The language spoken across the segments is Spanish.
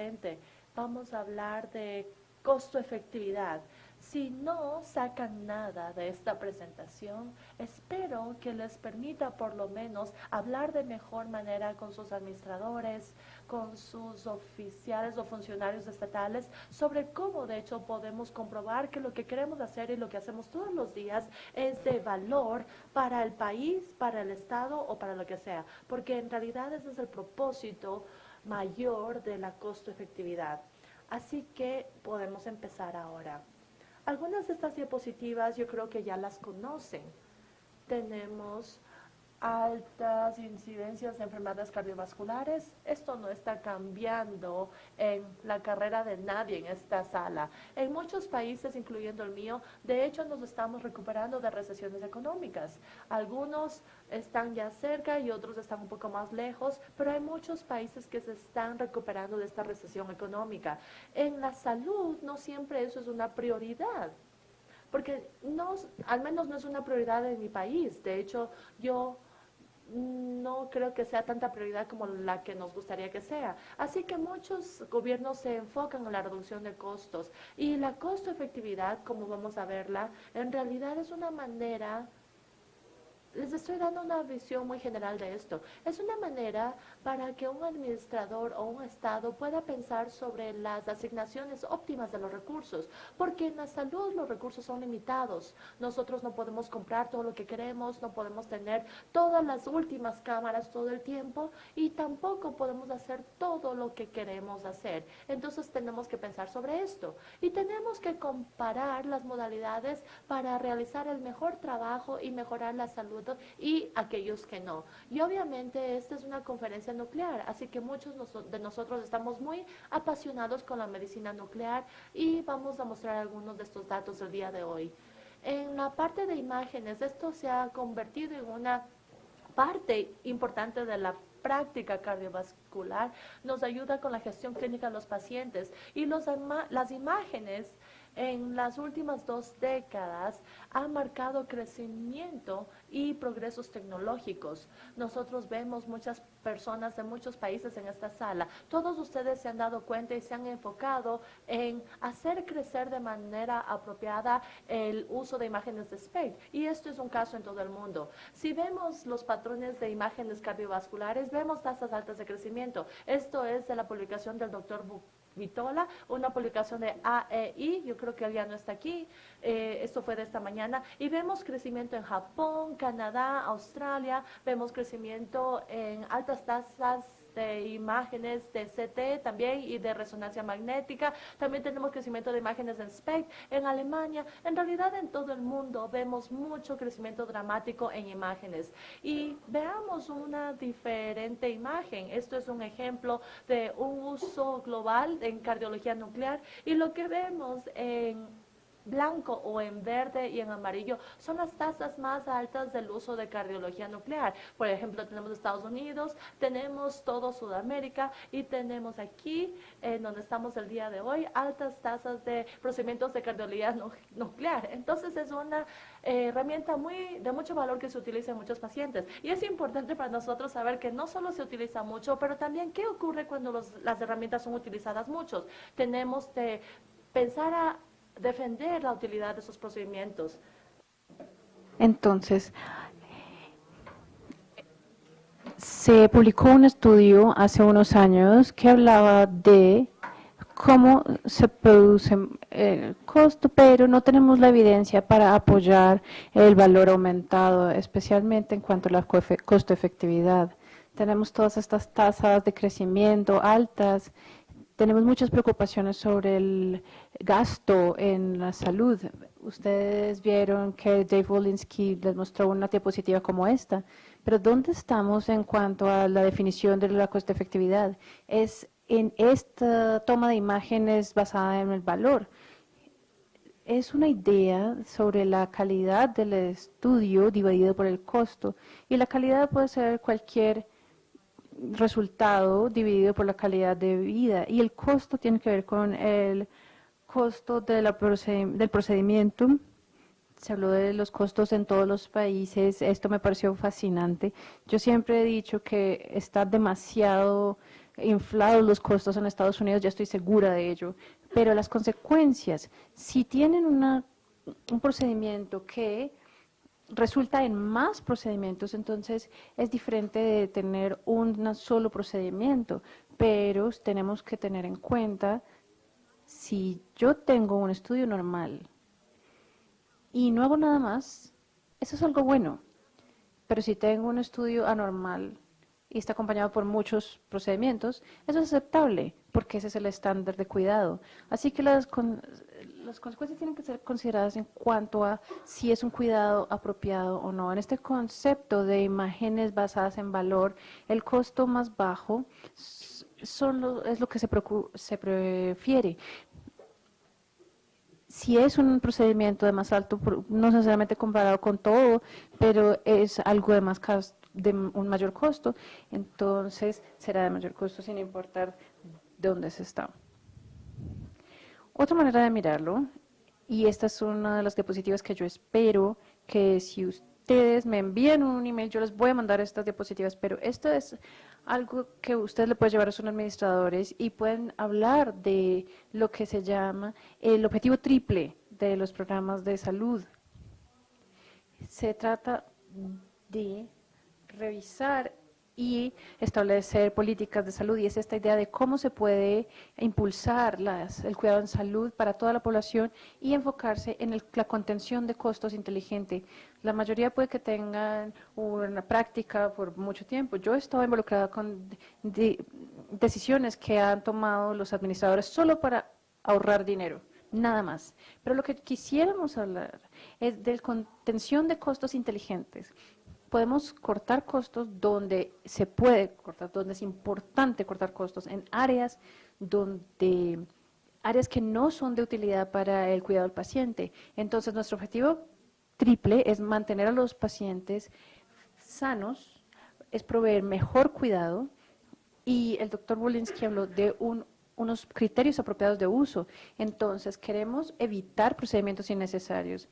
gente. Vamos a hablar de costo-efectividad. Si no sacan nada de esta presentación, espero que les permita por lo menos hablar de mejor manera con sus administradores, con sus oficiales o funcionarios estatales sobre cómo de hecho podemos comprobar que lo que queremos hacer y lo que hacemos todos los días es de valor para el país, para el Estado o para lo que sea, porque en realidad ese es el propósito mayor de la costo-efectividad. Así que podemos empezar ahora. Algunas de estas diapositivas yo creo que ya las conocen. Tenemos altas incidencias de enfermedades cardiovasculares. Esto no está cambiando en la carrera de nadie en esta sala. En muchos países, incluyendo el mío, de hecho nos estamos recuperando de recesiones económicas. Algunos están ya cerca y otros están un poco más lejos, pero hay muchos países que se están recuperando de esta recesión económica. En la salud no siempre eso es una prioridad, porque no, al menos no es una prioridad en mi país. De hecho, yo no creo que sea tanta prioridad como la que nos gustaría que sea. Así que muchos gobiernos se enfocan en la reducción de costos y la costo efectividad, como vamos a verla, en realidad es una manera. Les estoy dando una visión muy general de esto. Es una manera para que un administrador o un Estado pueda pensar sobre las asignaciones óptimas de los recursos, porque en la salud los recursos son limitados. Nosotros no podemos comprar todo lo que queremos, no podemos tener todas las últimas cámaras todo el tiempo y tampoco podemos hacer todo lo que queremos hacer. Entonces tenemos que pensar sobre esto y tenemos que comparar las modalidades para realizar el mejor trabajo y mejorar la salud y aquellos que no. Y obviamente esta es una conferencia nuclear, así que muchos de nosotros estamos muy apasionados con la medicina nuclear y vamos a mostrar algunos de estos datos el día de hoy. En la parte de imágenes, esto se ha convertido en una parte importante de la práctica cardiovascular, nos ayuda con la gestión clínica de los pacientes y las imágenes en las últimas 2 décadas han marcado crecimiento y progresos tecnológicos. Nosotros vemos muchas personas de muchos países en esta sala. Todos ustedes se han dado cuenta y se han enfocado en hacer crecer de manera apropiada el uso de imágenes de SPECT. Y esto es un caso en todo el mundo. Si vemos los patrones de imágenes cardiovasculares, vemos tasas altas de crecimiento. Esto es de la publicación del doctor Vitola, una publicación de AEI, yo creo que él ya no está aquí, esto fue de esta mañana, y vemos crecimiento en Japón, Canadá, Australia, vemos crecimiento en altas tasas de imágenes de CT también y de resonancia magnética, también tenemos crecimiento de imágenes en SPECT, en Alemania, en realidad en todo el mundo vemos mucho crecimiento dramático en imágenes. Y veamos una diferente imagen, esto es un ejemplo de un uso global en cardiología nuclear y lo que vemos en blanco o en verde y en amarillo son las tasas más altas del uso de cardiología nuclear. Por ejemplo, tenemos Estados Unidos, tenemos todo Sudamérica y tenemos aquí, donde estamos el día de hoy, altas tasas de procedimientos de cardiología nuclear. Entonces es una herramienta de mucho valor que se utiliza en muchos pacientes. Y es importante para nosotros saber que no solo se utiliza mucho, pero también qué ocurre cuando las herramientas son utilizadas muchos. Tenemos que pensar a defender la utilidad de esos procedimientos. Entonces, se publicó un estudio hace unos años que hablaba de cómo se produce el costo, pero no tenemos la evidencia para apoyar el valor aumentado, especialmente en cuanto a la costo-efectividad. Tenemos todas estas tasas de crecimiento altas, tenemos muchas preocupaciones sobre el gasto en la salud. Ustedes vieron que Dave Walensky les mostró una diapositiva como esta, pero ¿dónde estamos en cuanto a la definición de la costo-efectividad? Es en esta toma de imágenes basada en el valor. Es una idea sobre la calidad del estudio dividido por el costo, y la calidad puede ser cualquier resultado dividido por la calidad de vida, y el costo tiene que ver con el costo de del procedimiento Se habló de los costos en todos los países, esto me pareció fascinante. Yo siempre he dicho que está demasiado inflados los costos en Estados Unidos, ya estoy segura de ello, pero las consecuencias, si tienen un procedimiento que resulta en más procedimientos, entonces es diferente de tener un solo procedimiento, pero tenemos que tener en cuenta si yo tengo un estudio normal y no hago nada más, eso es algo bueno. Pero si tengo un estudio anormal y está acompañado por muchos procedimientos, eso es aceptable, porque ese es el estándar de cuidado. Así que las consecuencias tienen que ser consideradas en cuanto a si es un cuidado apropiado o no. En este concepto de imágenes basadas en valor, el costo más bajo es lo que se prefiere. Si es un procedimiento de más alto, no necesariamente comparado con todo, pero es algo de un mayor costo, entonces será de mayor costo sin importar dónde se está. Otra manera de mirarlo, y esta es una de las diapositivas que yo espero que si ustedes me envían un email, yo les voy a mandar estas diapositivas, pero esto es algo que ustedes le pueden llevar a sus administradores y pueden hablar de lo que se llama el objetivo triple de los programas de salud. Se trata de revisar y establecer políticas de salud, y es esta idea de cómo se puede impulsar el cuidado en salud para toda la población y enfocarse en la contención de costos inteligente. La mayoría puede que tengan una práctica por mucho tiempo. Yo he estado involucrada con decisiones que han tomado los administradores solo para ahorrar dinero, nada más. Pero lo que quisiéramos hablar es de contención de costos inteligentes. Podemos cortar costos donde se puede cortar, donde es importante cortar costos, en áreas que no son de utilidad para el cuidado del paciente. Entonces, nuestro objetivo triple es mantener a los pacientes sanos, es proveer mejor cuidado, y el doctor Wolinski habló de unos criterios apropiados de uso. Entonces, queremos evitar procedimientos innecesarios.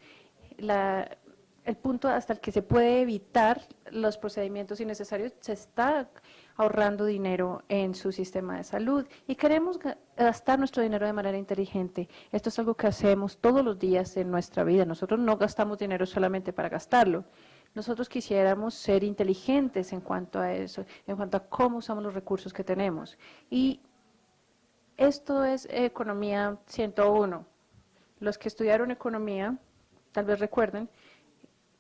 El punto hasta el que se puede evitar los procedimientos innecesarios, se está ahorrando dinero en su sistema de salud y queremos gastar nuestro dinero de manera inteligente. Esto es algo que hacemos todos los días en nuestra vida. Nosotros no gastamos dinero solamente para gastarlo. Nosotros quisiéramos ser inteligentes en cuanto a eso, en cuanto a cómo usamos los recursos que tenemos. Y esto es Economía 101. Los que estudiaron economía, tal vez recuerden,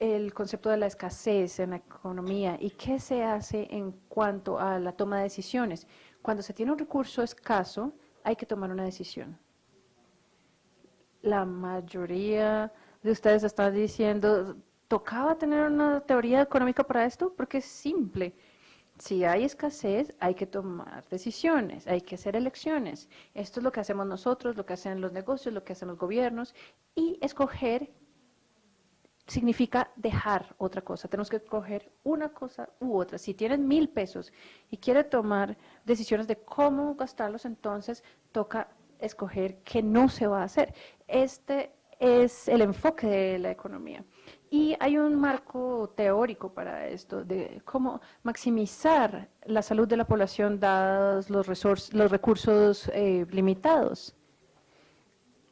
el concepto de la escasez en la economía y qué se hace en cuanto a la toma de decisiones. Cuando se tiene un recurso escaso, hay que tomar una decisión. La mayoría de ustedes están diciendo, ¿tocaba tener una teoría económica para esto? Porque es simple. Si hay escasez, hay que tomar decisiones, hay que hacer elecciones. Esto es lo que hacemos nosotros, lo que hacen los negocios, lo que hacen los gobiernos, y escoger significa dejar otra cosa. Tenemos que escoger una cosa u otra. Si tienen 1,000 pesos y quiere tomar decisiones de cómo gastarlos, entonces toca escoger qué no se va a hacer. Este es el enfoque de la economía. Y hay un marco teórico para esto, de cómo maximizar la salud de la población dados los recursos limitados.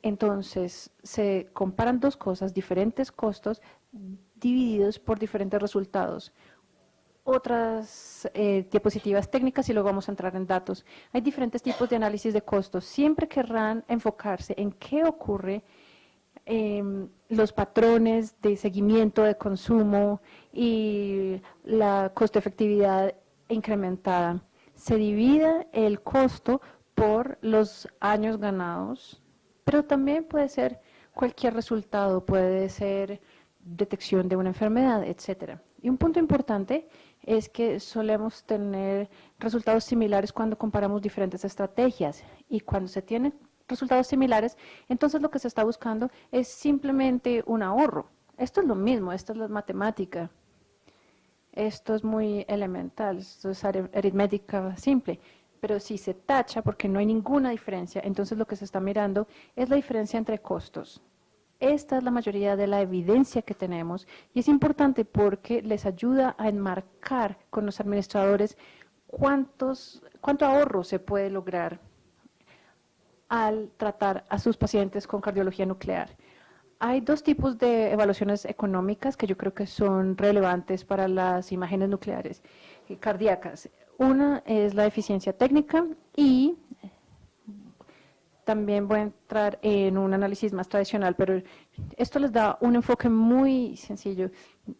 Entonces, se comparan dos cosas, diferentes costos divididos por diferentes resultados. Otras diapositivas técnicas y luego vamos a entrar en datos. Hay diferentes tipos de análisis de costos. Siempre querrán enfocarse en qué ocurre, los patrones de seguimiento de consumo y la costo-efectividad incrementada. Se divide el costo por los años ganados, pero también puede ser cualquier resultado, puede ser detección de una enfermedad, etcétera. Y un punto importante es que solemos tener resultados similares cuando comparamos diferentes estrategias, y cuando se tienen resultados similares, entonces lo que se está buscando es simplemente un ahorro. Esto es lo mismo, esto es la matemática. Esto es muy elemental, esto es aritmética simple. Pero si se tacha porque no hay ninguna diferencia, entonces lo que se está mirando es la diferencia entre costos. esta es la mayoría de la evidencia que tenemos y es importante porque les ayuda a enmarcar con los administradores cuánto ahorro se puede lograr al tratar a sus pacientes con cardiología nuclear. Hay dos tipos de evaluaciones económicas que yo creo que son relevantes para las imágenes nucleares cardíacas. Una es la eficiencia técnica y también voy a entrar en un análisis más tradicional, pero esto les da un enfoque muy sencillo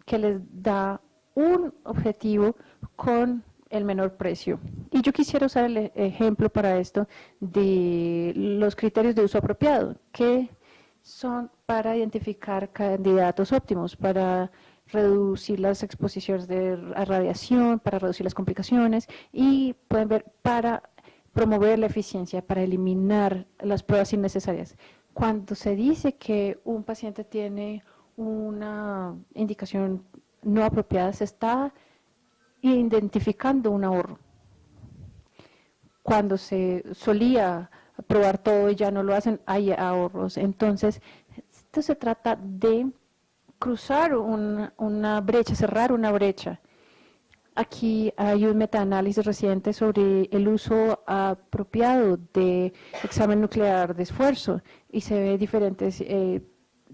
que les da un objetivo con el menor precio. Y yo quisiera usar el ejemplo para esto de los criterios de uso apropiado, que son para identificar candidatos óptimos, para reducir las exposiciones a radiación, para reducir las complicaciones y pueden ver para promover la eficiencia, para eliminar las pruebas innecesarias. Cuando se dice que un paciente tiene una indicación no apropiada, se está identificando un ahorro. Cuando se solía probar todo y ya no lo hacen, hay ahorros. Entonces, esto se trata de cruzar una brecha, cerrar una brecha. Aquí hay un metaanálisis reciente sobre el uso apropiado de examen nuclear de esfuerzo y se ve diferentes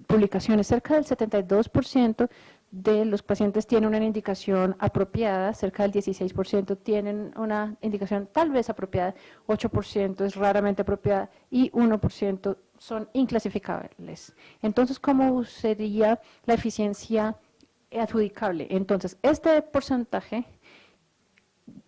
publicaciones. Cerca del 72% de los pacientes tienen una indicación apropiada, cerca del 16% tienen una indicación tal vez apropiada, 8% es raramente apropiada y 1% son inclasificables. Entonces, ¿cómo sería la eficiencia adjudicable? Entonces, este porcentaje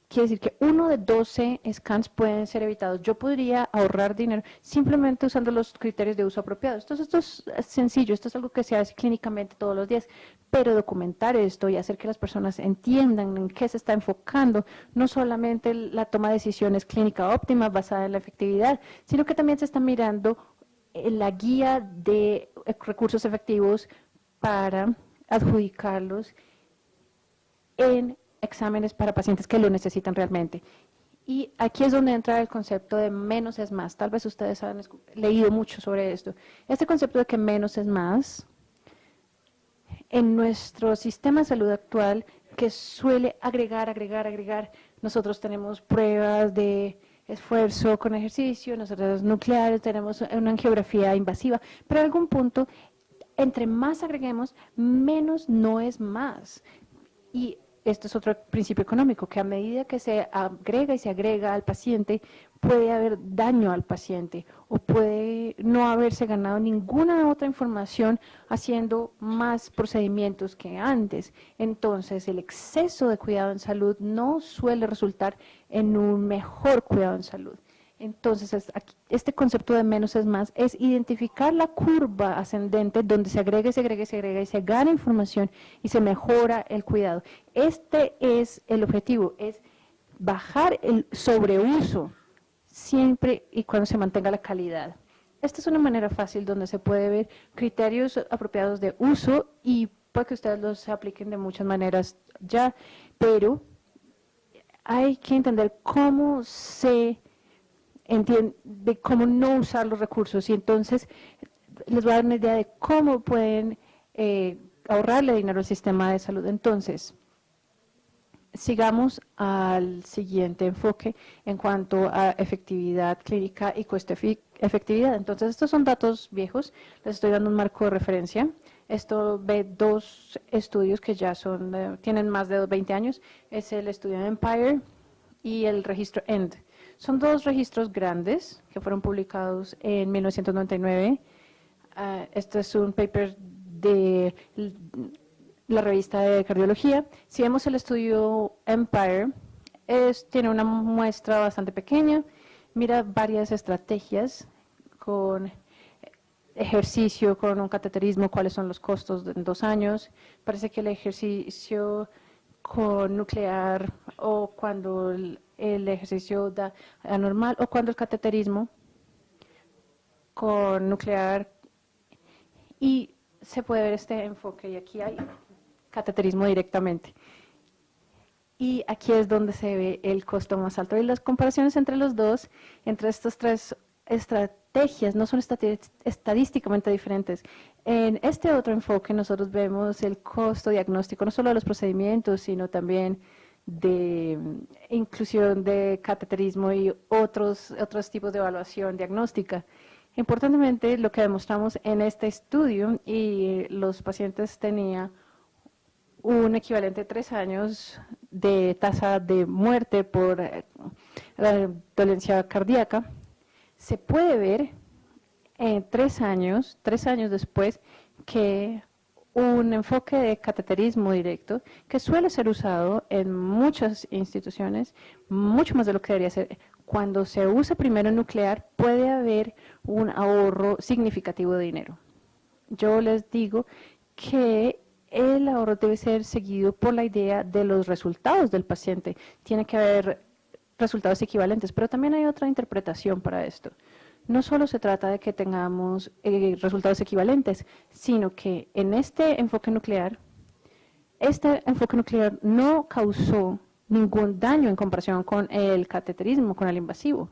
quiere decir que 1 de 12 scans pueden ser evitados. Yo podría ahorrar dinero simplemente usando los criterios de uso apropiado. Esto es sencillo, esto es algo que se hace clínicamente todos los días, pero documentar esto y hacer que las personas entiendan en qué se está enfocando, no solamente la toma de decisiones clínica óptima basada en la efectividad, sino que también se está mirando la guía de recursos efectivos para adjudicarlos en exámenes para pacientes que lo necesitan realmente. Y aquí es donde entra el concepto de menos es más. Tal vez ustedes han leído mucho sobre esto. Este concepto de que menos es más, en nuestro sistema de salud actual, que suele agregar, nosotros tenemos pruebas de esfuerzo con ejercicio, nosotros nucleares, tenemos una angiografía invasiva, pero a algún punto, entre más agreguemos, menos no es más. Y esto es otro principio económico, que a medida que se agrega y se agrega al paciente, puede haber daño al paciente o puede no haberse ganado ninguna otra información haciendo más procedimientos que antes. Entonces, el exceso de cuidado en salud no suele resultar en un mejor cuidado en salud. Entonces, este concepto de menos es más, es identificar la curva ascendente donde se agrega y se agrega y se agrega y se gana información y se mejora el cuidado. Este es el objetivo, es bajar el sobreuso siempre y cuando se mantenga la calidad. Esta es una manera fácil donde se puede ver criterios apropiados de uso y puede que ustedes los apliquen de muchas maneras ya, pero hay que entender cómo se de cómo no usar los recursos y entonces les voy a dar una idea de cómo pueden ahorrarle dinero al sistema de salud. Entonces, sigamos al siguiente enfoque en cuanto a efectividad clínica y costo-efectividad. Entonces, estos son datos viejos, les estoy dando un marco de referencia. Esto ve dos estudios que ya tienen más de 20 años. Es el estudio Empire y el registro END. Son dos registros grandes que fueron publicados en 1999. Este es un paper de la revista de cardiología. Si vemos el estudio Empire, tiene una muestra bastante pequeña, mira varias estrategias con ejercicio, con un cateterismo, cuáles son los costos en 2 años. Parece que el ejercicio con nuclear o cuando el ejercicio da anormal o cuando el cateterismo con nuclear y se puede ver este enfoque y aquí hay cateterismo directamente. Y aquí es donde se ve el costo más alto. Y las comparaciones entre los dos, entre estas tres estrategias, no son estadísticamente diferentes. En este otro enfoque nosotros vemos el costo diagnóstico, no solo de los procedimientos, sino también de inclusión de cateterismo y otros tipos de evaluación diagnóstica. Importantemente, lo que demostramos en este estudio, y los pacientes tenían un equivalente de 3 años de tasa de muerte por dolencia cardíaca, se puede ver en 3 años después, que un enfoque de cateterismo directo, que suele ser usado en muchas instituciones, mucho más de lo que debería ser, cuando se usa primero nuclear, puede haber un ahorro significativo de dinero. Yo les digo que el ahorro debe ser seguido por la idea de los resultados del paciente. Tiene que haber resultados equivalentes, pero también hay otra interpretación para esto. No solo se trata de que tengamos resultados equivalentes, sino que en este enfoque nuclear no causó ningún daño en comparación con el cateterismo, con el invasivo.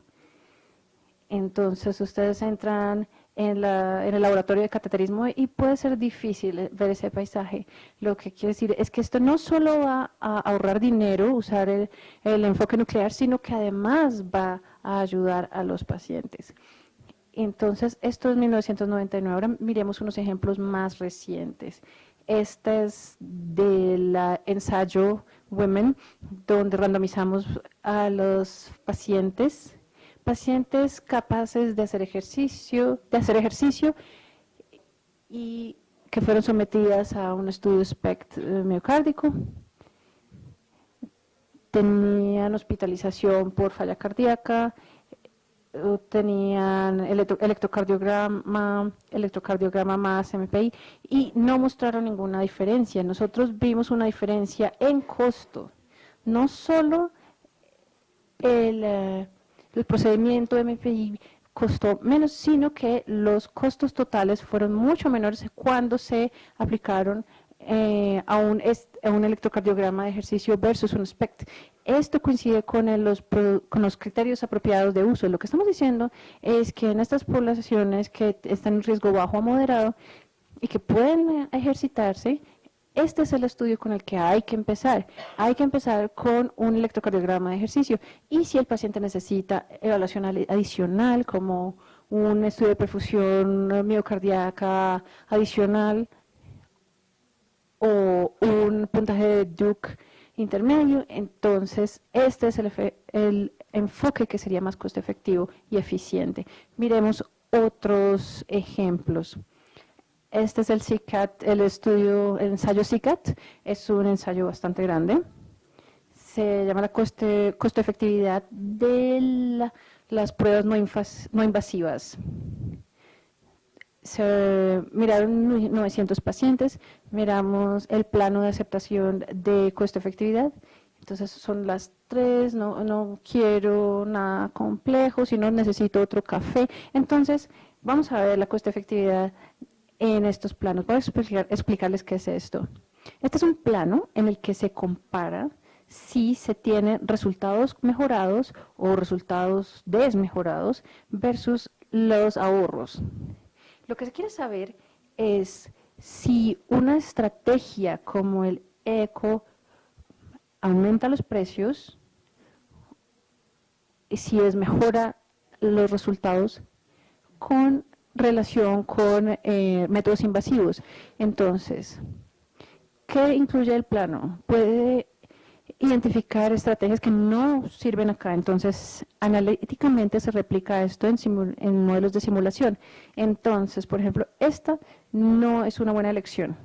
Entonces ustedes entran en el laboratorio de cateterismo y puede ser difícil ver ese paisaje. Lo que quiere decir es que esto no solo va a ahorrar dinero, usar el enfoque nuclear, sino que además va a ayudar a los pacientes. Entonces, esto es 1999. Ahora miremos unos ejemplos más recientes. Este es del ensayo Women, donde randomizamos a los pacientes capaces de hacer ejercicio y que fueron sometidas a un estudio SPECT miocárdico. Tenían hospitalización por falla cardíaca, tenían electrocardiograma más MPI y no mostraron ninguna diferencia. Nosotros vimos una diferencia en costo, no solo el procedimiento MPI costó menos, sino que los costos totales fueron mucho menores cuando se aplicaron a un electrocardiograma de ejercicio versus un SPECT. Esto coincide con los criterios apropiados de uso. Lo que estamos diciendo es que en estas poblaciones que están en riesgo bajo a moderado y que pueden ejercitarse, este es el estudio con el que hay que empezar. Hay que empezar con un electrocardiograma de ejercicio. Y si el paciente necesita evaluación adicional, como un estudio de perfusión miocardíaca adicional o un puntaje de Duke intermedio, entonces este es el enfoque que sería más costo efectivo y eficiente. Miremos otros ejemplos. Este es el ensayo CICAT, es un ensayo bastante grande. Se llama la costo-efectividad de las pruebas no invasivas. Se miraron 900 pacientes, miramos el plano de aceptación de costo-efectividad. Entonces son las 3, no quiero nada complejo, sino necesito otro café. Entonces vamos a ver la costo-efectividad en estos planos. Voy a explicarles qué es esto. Este es un plano en el que se compara si se tienen resultados mejorados o resultados desmejorados versus los ahorros. Lo que se quiere saber es si una estrategia como el ECO aumenta los precios, si mejora los resultados con relación con métodos invasivos. Entonces, ¿qué incluye el plano? Puede identificar estrategias que no sirven acá. Entonces, analíticamente se replica esto en modelos de simulación. Entonces, por ejemplo, esta no es una buena elección.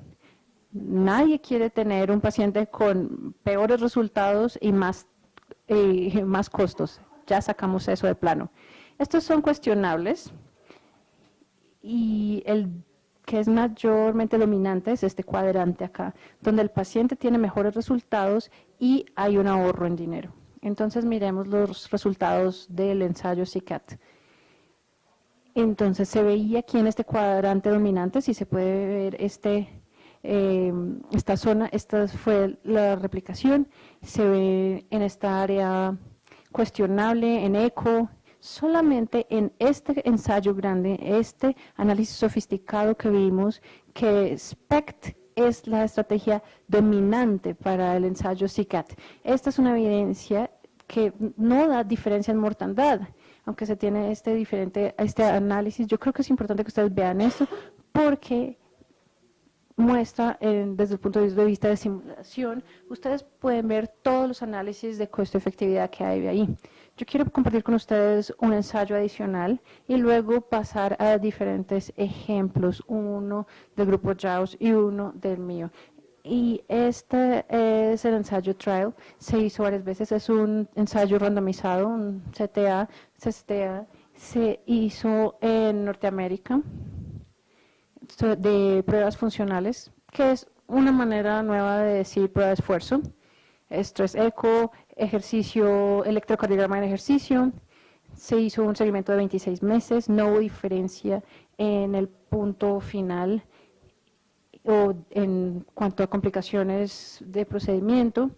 Nadie quiere tener un paciente con peores resultados y más costos. Ya sacamos eso de plano. Estos son cuestionables. Y el que es mayormente dominante es este cuadrante acá, donde el paciente tiene mejores resultados y hay un ahorro en dinero. Entonces miremos los resultados del ensayo CICAT. Entonces se veía aquí en este cuadrante dominante, si se puede ver esta zona, esta fue la replicación, se ve en esta área cuestionable, en eco, solamente en este ensayo grande, este análisis sofisticado que vimos, que SPECT es la estrategia dominante para el ensayo CICAT. Esta es una evidencia que no da diferencia en mortandad, aunque se tiene este análisis. Yo creo que es importante que ustedes vean esto porque muestra desde el punto de vista de simulación, ustedes pueden ver todos los análisis de costo-efectividad que hay ahí. Yo quiero compartir con ustedes un ensayo adicional y luego pasar a diferentes ejemplos, uno del grupo JAWS y uno del mío. Y este es el ensayo trial, se hizo varias veces, es un ensayo randomizado, un CTA, se hizo en Norteamérica de pruebas funcionales, que es una manera nueva de decir prueba de esfuerzo, estrés eco, ejercicio, electrocardiograma en ejercicio. Se hizo un seguimiento de 26 meses, no hubo diferencia en el punto final o en cuanto a complicaciones de procedimiento.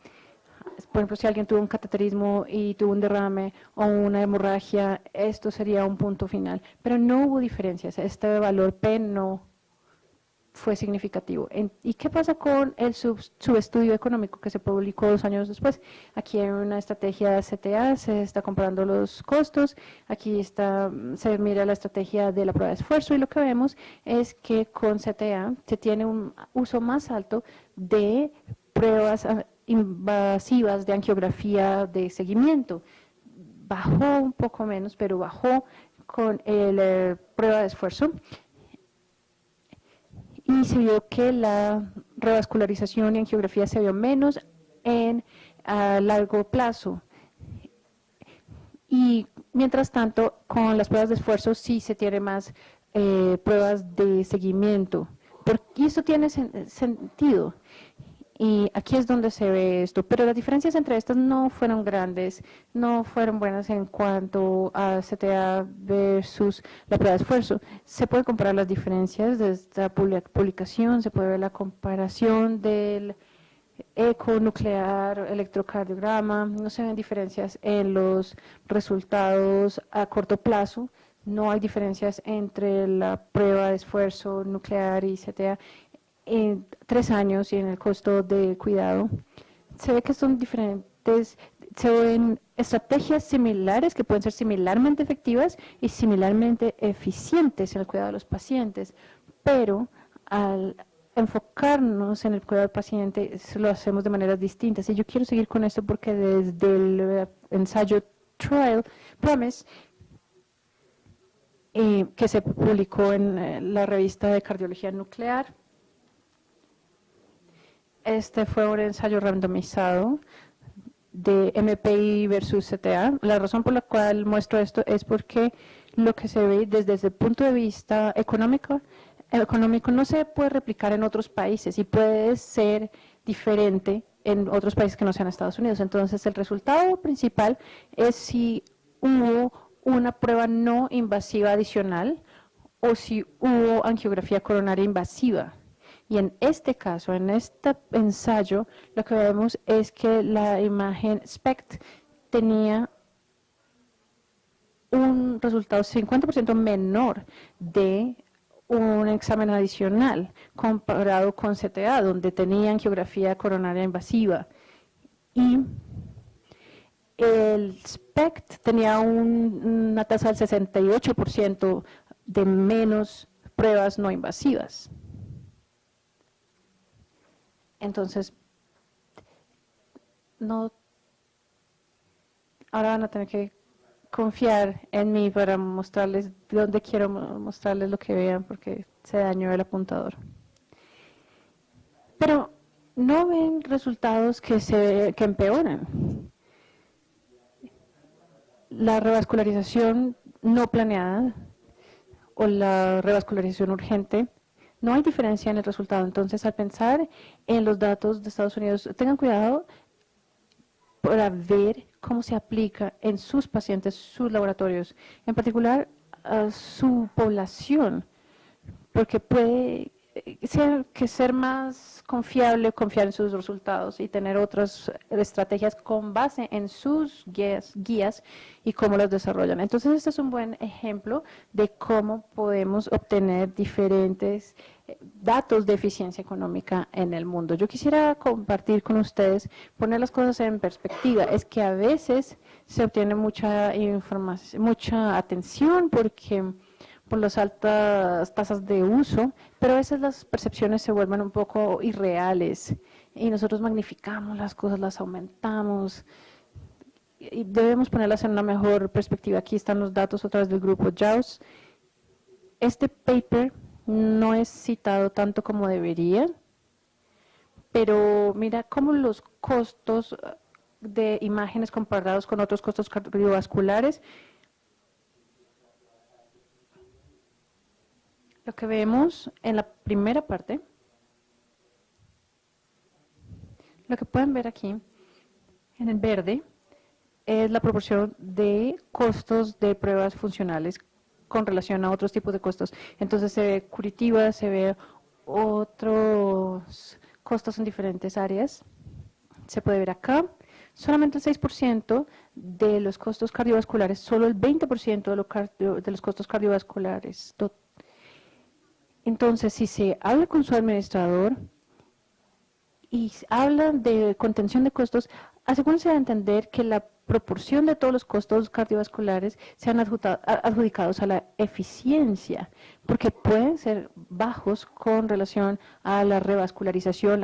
Por ejemplo, si alguien tuvo un cateterismo y tuvo un derrame o una hemorragia, esto sería un punto final. Pero no hubo diferencias. Este valor P no fue significativo. ¿Y qué pasa con el subestudio económico que se publicó 2 años después? Aquí hay una estrategia CTA, se está comparando los costos, aquí se mira la estrategia de la prueba de esfuerzo y lo que vemos es que con CTA se tiene un uso más alto de pruebas invasivas de angiografía de seguimiento. Bajó un poco menos, pero bajó con la prueba de esfuerzo. Y se vio que la revascularización y angiografía se vio menos a largo plazo. Y mientras tanto, con las pruebas de esfuerzo sí se tiene más pruebas de seguimiento. Y esto tiene sentido. Y aquí es donde se ve esto. Pero las diferencias entre estas no fueron grandes, no fueron buenas en cuanto a CTA versus la prueba de esfuerzo. Se puede comparar las diferencias de esta publicación, se puede ver la comparación del eco nuclear, electrocardiograma, no se ven diferencias en los resultados a corto plazo, no hay diferencias entre la prueba de esfuerzo nuclear y CTA en 3 años y en el costo de cuidado. Se ve que son diferentes, se ven estrategias similares que pueden ser similarmente efectivas y similarmente eficientes en el cuidado de los pacientes, pero al enfocarnos en el cuidado del paciente lo hacemos de maneras distintas. Y yo quiero seguir con esto porque desde el ensayo Trial Promise, que se publicó en la revista de cardiología nuclear, este fue un ensayo randomizado de MPI versus CTA. La razón por la cual muestro esto es porque lo que se ve desde el punto de vista económico no se puede replicar en otros países y puede ser diferente en otros países que no sean Estados Unidos. Entonces, el resultado principal es si hubo una prueba no invasiva adicional o si hubo angiografía coronaria invasiva. Y en este caso, en este ensayo, lo que vemos es que la imagen SPECT tenía un resultado 50% menor de un examen adicional comparado con CTA, donde tenía angiografía coronaria invasiva. Y el SPECT tenía una tasa del 68% de menos pruebas no invasivas. Entonces, ahora van a tener que confiar en mí para mostrarles dónde quiero mostrarles lo que vean porque se dañó el apuntador. Pero no ven resultados que empeoran. La revascularización no planeada o la revascularización urgente, no hay diferencia en el resultado. Entonces, al pensar en los datos de Estados Unidos, tengan cuidado para ver cómo se aplica en sus pacientes, sus laboratorios, en particular a su población, porque puede que ser más confiable, confiar en sus resultados y tener otras estrategias con base en sus guías y cómo las desarrollan. Entonces, este es un buen ejemplo de cómo podemos obtener diferentes datos de eficiencia económica en el mundo. Yo quisiera compartir con ustedes, poner las cosas en perspectiva. Es que a veces se obtiene mucha información, mucha atención porque por las altas tasas de uso, pero a veces las percepciones se vuelven un poco irreales y nosotros magnificamos las cosas, las aumentamos y debemos ponerlas en una mejor perspectiva. Aquí están los datos otra vez del grupo JAWS. Este paper no es citado tanto como debería, pero mira cómo los costos de imágenes comparados con otros costos cardiovasculares. Lo que vemos en la primera parte, lo que pueden ver aquí en el verde, es la proporción de costos de pruebas funcionales con relación a otros tipos de costos. Entonces se ve curativa, se ve otros costos en diferentes áreas. Se puede ver acá, solamente el 6% de los costos cardiovasculares, solo el 20% de los costos cardiovasculares. Entonces, si se habla con su administrador y habla de contención de costos, asegúrense de entender que la proporción de todos los costos cardiovasculares sean adjudicados a la eficiencia, porque pueden ser bajos con relación a la revascularización,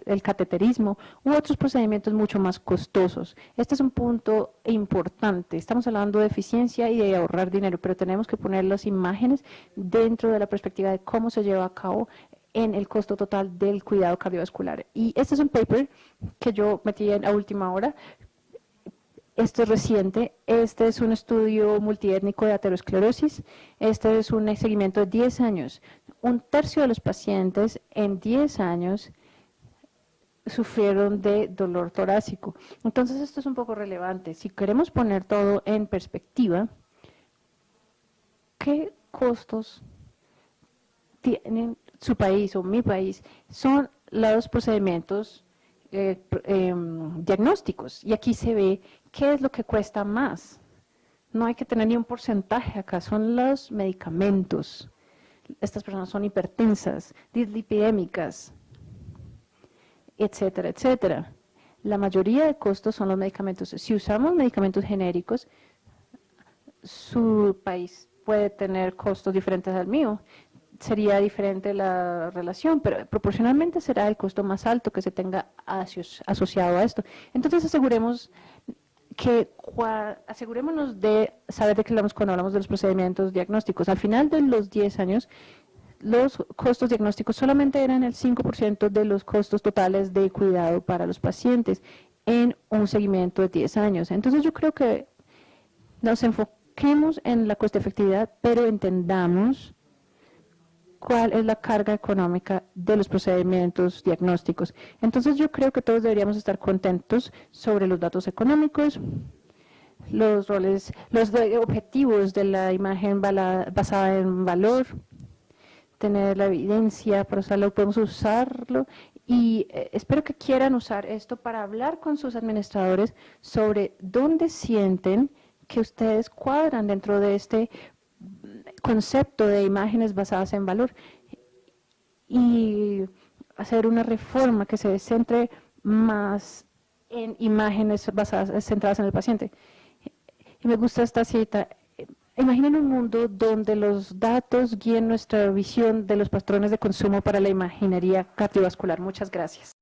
el cateterismo u otros procedimientos mucho más costosos. Este es un punto importante. Estamos hablando de eficiencia y de ahorrar dinero, pero tenemos que poner las imágenes dentro de la perspectiva de cómo se lleva a cabo en el costo total del cuidado cardiovascular. Y este es un paper que yo metí a última hora. Esto es reciente. Este es un estudio multiétnico de aterosclerosis. Este es un seguimiento de 10 años. Un tercio de los pacientes en 10 años sufrieron de dolor torácico. Entonces, esto es un poco relevante. Si queremos poner todo en perspectiva, ¿qué costos tienen su país o mi país? Son los procedimientos diagnósticos. Y aquí se ve qué es lo que cuesta más. No hay que tener ni un porcentaje acá, son los medicamentos. Estas personas son hipertensas, dislipidémicas, etcétera, etcétera. La mayoría de costos son los medicamentos. Si usamos medicamentos genéricos, su país puede tener costos diferentes al mío. Sería diferente la relación, pero proporcionalmente será el costo más alto que se tenga asociado a esto. Entonces asegurémonos de saber de qué hablamos cuando hablamos de los procedimientos diagnósticos. Al final de los 10 años, los costos diagnósticos solamente eran el 5% de los costos totales de cuidado para los pacientes en un seguimiento de 10 años. Entonces yo creo que nos enfoquemos en la costo efectividad, pero entendamos cuál es la carga económica de los procedimientos diagnósticos. Entonces yo creo que todos deberíamos estar contentos sobre los datos económicos, los roles, los objetivos de la imagen basada en valor, tener la evidencia para usarlo, podemos usarlo y espero que quieran usar esto para hablar con sus administradores sobre dónde sienten que ustedes cuadran dentro de este concepto de imágenes basadas en valor y hacer una reforma que se centre más en imágenes centradas en el paciente. Y me gusta esta cita. Imaginen un mundo donde los datos guíen nuestra visión de los patrones de consumo para la imaginería cardiovascular. Muchas gracias.